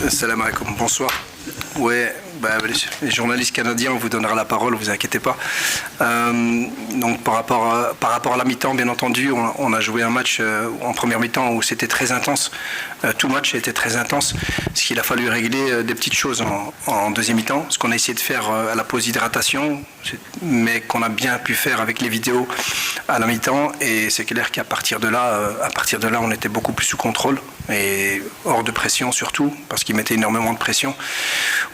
Salam alaikum, bonsoir. Ouais, les journalistes canadiens, on vous donnera la parole, vous inquiétez pas. Donc par rapport à la mi-temps, bien entendu, on a joué un match en première mi-temps où c'était très intense. Tout le match était très intense. Ce qu'il a fallu régler des petites choses en deuxième mi-temps. Ce qu'on a essayé de faire à la pause d'hydratation, mais qu'on a bien pu faire avec les vidéos à la mi-temps. Et c'est clair qu'à partir de là, on était beaucoup plus sous contrôle et hors de pression surtout, parce qu'il mettait énormément de pression.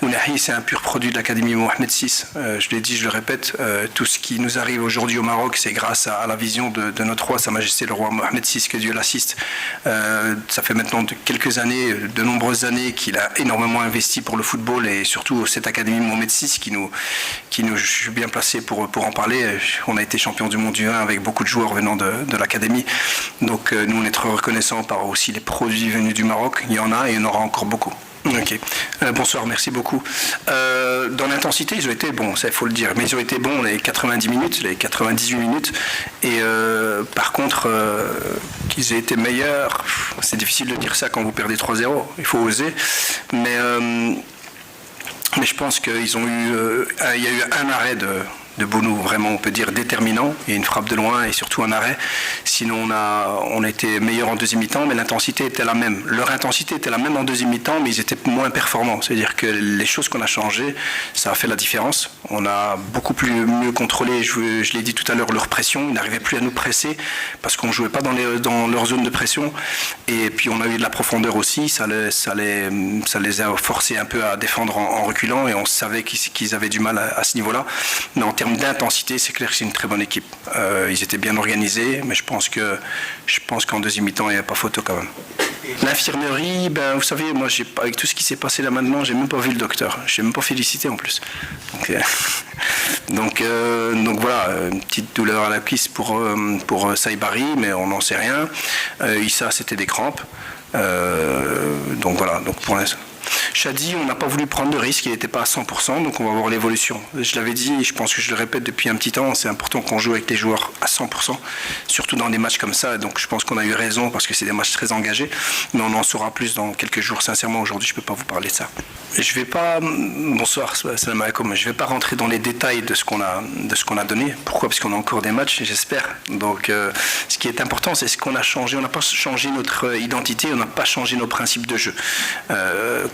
Ounahi, c'est un pur produit de l'Académie Mohamed VI. Je l'ai dit, je le répète, tout ce qui nous arrive aujourd'hui au Maroc, c'est grâce à la vision de notre roi, Sa Majesté le roi Mohamed VI, que Dieu l'assiste. Ça fait maintenant quelques années, de nombreuses années, qu'il a énormément investi pour le football et surtout cette Académie Mohamed VI je suis bien placé pour en parler. On a été champion du monde du 1 avec beaucoup de joueurs venant de l'Académie. Donc nous, on est très reconnaissants par aussi les produits venus du Maroc. Il y en a et il y en aura encore beaucoup. Ok. Bonsoir, merci beaucoup. Dans l'intensité, ils ont été bons, ça il faut le dire, mais ils ont été bons les 90 minutes, les 98 minutes. Et par contre, qu'ils aient été meilleurs, c'est difficile de dire ça quand vous perdez 3-0, il faut oser. Mais je pense qu'ils ont eu, il y a eu un arrêt de Bounou, vraiment on peut dire déterminant, et une frappe de loin et surtout un arrêt. Sinon on était meilleur en deuxième mi-temps, mais l'intensité était la même. Leur intensité était la même en deuxième mi-temps, mais ils étaient moins performants. C'est-à-dire que les choses qu'on a changées, ça a fait la différence. On a beaucoup mieux contrôlé, je l'ai dit tout à l'heure, leur pression. Ils n'arrivaient plus à nous presser parce qu'on ne jouait pas dans leur zone de pression. Et puis on a eu de la profondeur aussi, ça les a forcés un peu à défendre en reculant, et on savait qu'ils avaient du mal à ce niveau-là. Mais en termes d'intensité, c'est clair que c'est une très bonne équipe. Ils étaient bien organisés, mais je pense qu'en deuxième mi-temps, il n'y a pas photo quand même. L'infirmerie, vous savez, moi, avec tout ce qui s'est passé là maintenant, j'ai même pas vu le docteur. Je n'ai même pas félicité en plus. Donc voilà, une petite douleur à la cuisse pour Saïbari, mais on n'en sait rien. Issa, c'était des crampes. Donc voilà, donc pour l'instant. Chadi, on n'a pas voulu prendre de risque, il n'était pas à 100%, donc on va voir l'évolution. Je l'avais dit, et je pense que je le répète depuis un petit temps, c'est important qu'on joue avec les joueurs à 100%, surtout dans des matchs comme ça, donc je pense qu'on a eu raison parce que c'est des matchs très engagés, mais on en saura plus dans quelques jours. Sincèrement, aujourd'hui, je ne peux pas vous parler de ça. Je vais pas, bonsoir, salam alaikum, je ne vais pas rentrer dans les détails de ce qu'on a donné. Pourquoi? Parce qu'on a encore des matchs, j'espère. Donc ce qui est important, c'est ce qu'on a changé. On n'a pas changé notre identité, on n'a pas changé nos principes de jeu.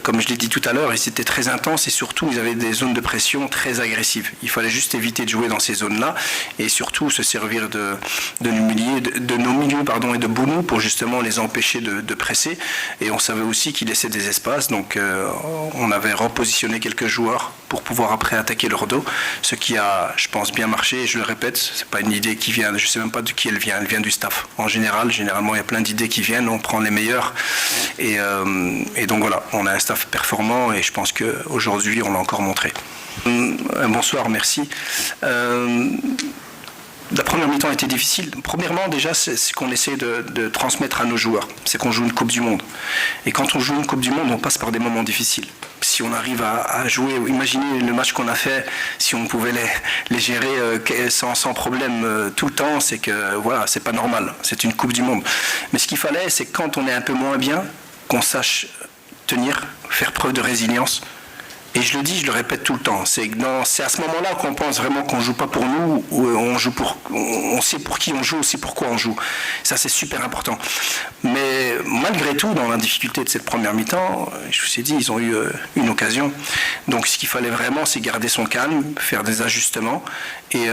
Comme je l'ai dit tout à l'heure, ils étaient très intenses et surtout ils avaient des zones de pression très agressives. Il fallait juste éviter de jouer dans ces zones-là et surtout se servir de nos milieux et de Bounou pour justement les empêcher de presser. Et on savait aussi qu'ils laissaient des espaces, donc on avait repositionné quelques joueurs pour pouvoir après attaquer leur dos, ce qui a, je pense, bien marché. Et je le répète, c'est pas une idée qui vient, je sais même pas de qui elle vient du staff. Généralement il y a plein d'idées qui viennent, on prend les meilleures et donc voilà, on a un staff performant et je pense qu'aujourd'hui on l'a encore montré. Bonsoir, merci. La première mi-temps a été difficile. Premièrement, déjà, c'est ce qu'on essaie de transmettre à nos joueurs. C'est qu'on joue une Coupe du Monde. Et quand on joue une Coupe du Monde, on passe par des moments difficiles. Si on arrive à jouer, imaginez le match qu'on a fait, si on pouvait les gérer sans problème tout le temps, c'est que voilà, c'est pas normal. C'est une Coupe du Monde. Mais ce qu'il fallait, c'est que quand on est un peu moins bien, qu'on sache tenir, faire preuve de résilience. Et je le dis, je le répète tout le temps, c'est à ce moment-là qu'on pense vraiment qu'on ne joue pas pour nous, ou on sait pour qui on joue, on sait pourquoi on joue. Ça, c'est super important. Mais malgré tout, dans la difficulté de cette première mi-temps, je vous ai dit, ils ont eu une occasion. Donc ce qu'il fallait vraiment, c'est garder son calme, faire des ajustements. Et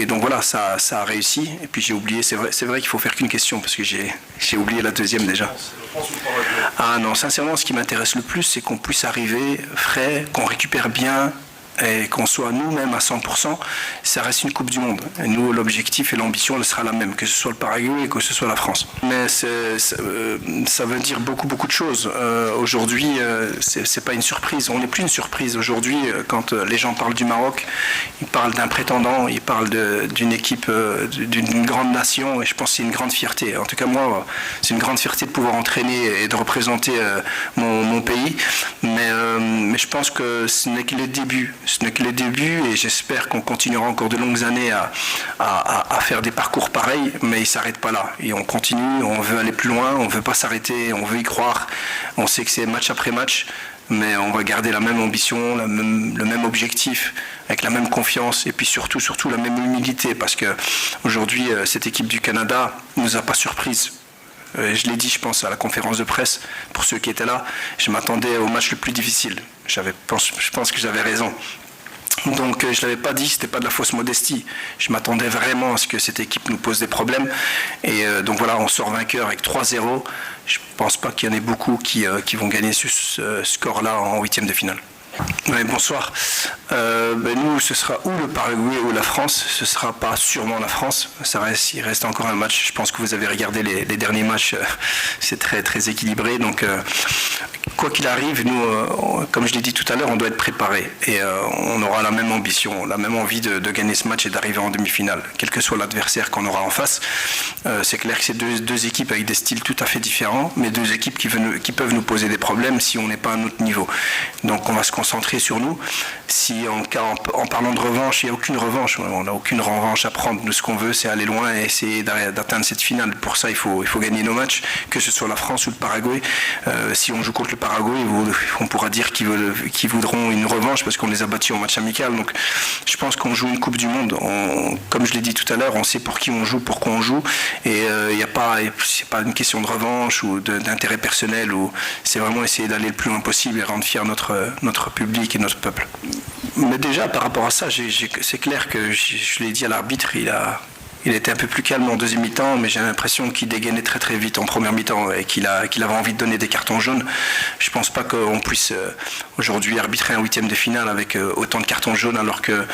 donc voilà, ça a réussi. Et puis j'ai oublié, c'est vrai qu'il faut faire qu'une question, parce que j'ai oublié la deuxième déjà. Ah non, sincèrement, ce qui m'intéresse le plus, c'est qu'on puisse arriver frais, qu'on récupère bien et qu'on soit nous-mêmes à 100%. Ça reste une Coupe du Monde. Et nous, l'objectif et l'ambition, elle sera la même, que ce soit le Paraguay et que ce soit la France. Mais ça veut dire beaucoup de choses. Aujourd'hui, c'est pas une surprise. On n'est plus une surprise. Aujourd'hui, quand les gens parlent du Maroc, ils parlent d'un prétendant, ils parlent d'une équipe, d'une grande nation, et je pense que c'est une grande fierté. En tout cas, moi, c'est une grande fierté de pouvoir entraîner et de représenter mon pays. Mais je pense que ce n'est que le début Ce n'est que le début et j'espère qu'on continuera encore de longues années à faire des parcours pareils, mais il ne s'arrête pas là. Et on continue, on veut aller plus loin, on ne veut pas s'arrêter, on veut y croire. On sait que c'est match après match, mais on va garder la même ambition, le même objectif, avec la même confiance et puis surtout la même humilité, parce qu'aujourd'hui, cette équipe du Canada ne nous a pas surprise. Je l'ai dit, je pense, à la conférence de presse, pour ceux qui étaient là, je m'attendais au match le plus difficile. Je pense que j'avais raison. Donc je ne l'avais pas dit, ce n'était pas de la fausse modestie. Je m'attendais vraiment à ce que cette équipe nous pose des problèmes. Et donc voilà, on sort vainqueur avec 3-0. Je ne pense pas qu'il y en ait beaucoup qui vont gagner ce score-là en 8e de finale. Oui, bonsoir. Nous, ce sera ou le Paraguay ou la France. Ce ne sera pas sûrement la France. Il reste encore un match. Je pense que vous avez regardé les derniers matchs. C'est très, très équilibré. Donc, quoi qu'il arrive, nous, comme je l'ai dit tout à l'heure, on doit être préparé. Et on aura la même ambition, la même envie de gagner ce match et d'arriver en demi-finale. Quel que soit l'adversaire qu'on aura en face. C'est clair que c'est deux équipes avec des styles tout à fait différents, mais deux équipes qui peuvent nous poser des problèmes si on n'est pas à un autre niveau. Donc, on va se concentrer sur nous. Si en parlant de revanche, il n'y a aucune revanche, on n'a aucune revanche à prendre. Nous, ce qu'on veut, c'est aller loin et essayer d'atteindre cette finale. Pour ça, il faut gagner nos matchs, que ce soit la France ou le Paraguay. Si on joue contre le Paraguay, on pourra dire qu'ils voudront une revanche parce qu'on les a battus en match amical. Donc, je pense qu'on joue une Coupe du Monde. Comme je l'ai dit tout à l'heure, on sait pour qui on joue, pourquoi on joue. Et c'est pas une question de revanche ou d'intérêt personnel. C'est vraiment essayer d'aller le plus loin possible et rendre fier notre public et notre peuple. Mais déjà, par rapport à ça, c'est clair que je l'ai dit à l'arbitre, il était un peu plus calme en deuxième mi-temps, mais j'ai l'impression qu'il dégainait très très vite en première mi-temps et qu'il avait envie de donner des cartons jaunes. Je ne pense pas qu'on puisse aujourd'hui arbitrer un 8e de finale avec autant de cartons jaunes alors que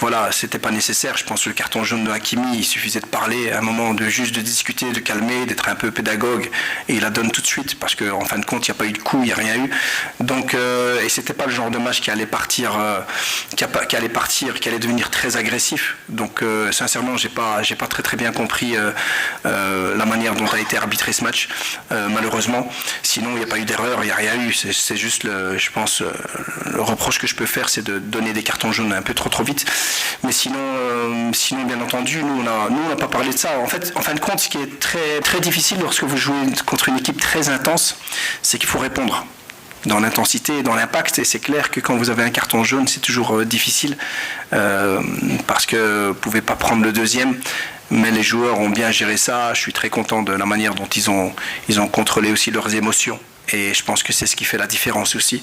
voilà, c'était pas nécessaire. Je pense que le carton jaune de Hakimi, il suffisait de parler à un moment, juste de discuter, de calmer, d'être un peu pédagogue, et il la donne tout de suite parce qu'en fin de compte, il n'y a pas eu de coup, il n'y a rien eu. Donc, et c'était pas le genre de match qui allait partir, qui allait devenir très agressif. Donc sincèrement, j'ai pas très très bien compris la manière dont a été arbitré ce match, malheureusement. Sinon, il n'y a pas eu d'erreur, il n'y a rien eu. C'est juste, je pense, le reproche que je peux faire, c'est de donner des cartons jaunes un peu trop vite. Mais sinon, bien entendu, nous on n'a pas parlé de ça. En fin de compte, ce qui est très très difficile lorsque vous jouez contre une équipe très intense, c'est qu'il faut répondre dans l'intensité et dans l'impact, et c'est clair que quand vous avez un carton jaune, c'est toujours difficile parce que vous ne pouvez pas prendre le deuxième, mais les joueurs ont bien géré ça. Je suis très content de la manière dont ils ont contrôlé aussi leurs émotions, et je pense que c'est ce qui fait la différence aussi.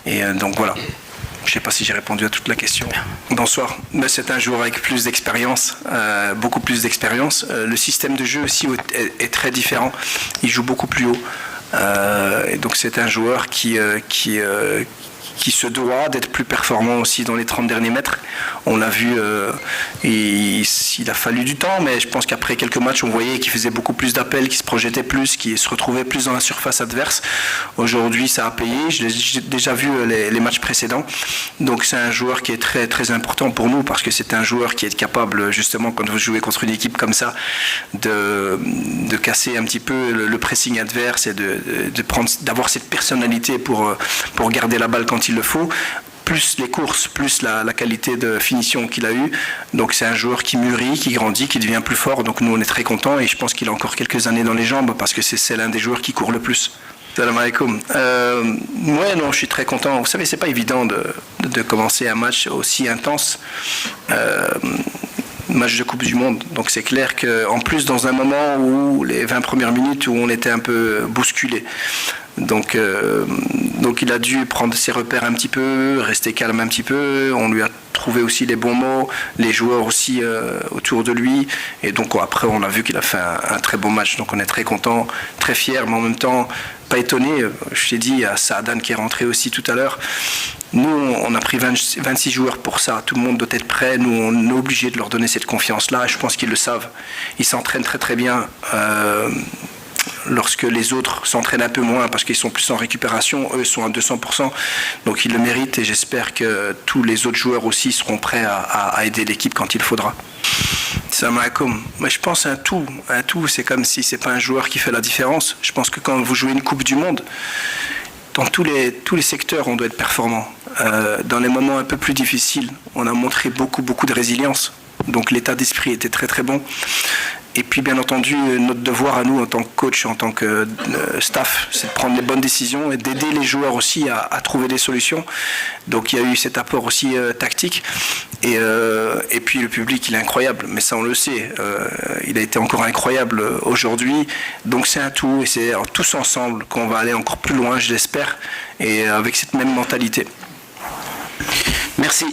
Et donc voilà. Je ne sais pas si j'ai répondu à toute la question. Bonsoir. C'est un joueur avec plus d'expérience, beaucoup plus d'expérience. Le système de jeu aussi est très différent. Il joue beaucoup plus haut. Et donc c'est un joueur qui se doit d'être plus performant aussi dans les 30 derniers mètres. On l'a vu, il a fallu du temps, mais je pense qu'après quelques matchs, on voyait qu'il faisait beaucoup plus d'appels, qu'il se projetait plus, qu'il se retrouvait plus dans la surface adverse. Aujourd'hui, ça a payé. J'ai déjà vu les matchs précédents. Donc c'est un joueur qui est très, très important pour nous, parce que c'est un joueur qui est capable, justement, quand vous jouez contre une équipe comme ça, de casser un petit peu le pressing adverse et d'avoir cette personnalité pour garder la balle quand il le faut, plus les courses, plus la qualité de finition qu'il a eue. Donc c'est un joueur qui mûrit, qui grandit, qui devient plus fort. Donc nous on est très contents, et je pense qu'il a encore quelques années dans les jambes, parce que c'est l'un des joueurs qui court le plus. Salam alaikum. Ouais, non, je suis très content. Vous savez, c'est pas évident de commencer un match aussi intense. Match de Coupe du Monde. Donc c'est clair qu'en plus dans un moment où les 20 premières minutes où on était un peu bousculé. Donc il a dû prendre ses repères un petit peu, rester calme un petit peu. On lui a trouvé aussi les bons mots, les joueurs aussi autour de lui. Et donc après on a vu qu'il a fait un très beau match. Donc on est très content, très fier, mais en même temps pas étonné. Je t'ai dit à Saadan qui est rentré aussi tout à l'heure. Nous, on a pris 26 joueurs pour ça. Tout le monde doit être prêt. Nous, on est obligé de leur donner cette confiance-là. Je pense qu'ils le savent. Ils s'entraînent très très bien. Lorsque les autres s'entraînent un peu moins parce qu'ils sont plus en récupération, eux sont à 200%, donc ils le méritent, et j'espère que tous les autres joueurs aussi seront prêts à aider l'équipe quand il faudra. Salam alaikum. Mais je pense un tout, c'est comme si c'est pas un joueur qui fait la différence. Je pense que quand vous jouez une Coupe du Monde, dans tous les secteurs, on doit être performant. Dans les moments un peu plus difficiles, on a montré beaucoup de résilience. Donc l'état d'esprit était très très bon. Et puis bien entendu, notre devoir à nous en tant que coach, en tant que staff, c'est de prendre les bonnes décisions et d'aider les joueurs aussi à trouver des solutions. Donc il y a eu cet apport aussi tactique. Et puis le public, il est incroyable, mais ça on le sait. Il a été encore incroyable aujourd'hui. Donc c'est un tout, et c'est tous ensemble qu'on va aller encore plus loin, je l'espère, et avec cette même mentalité. Merci.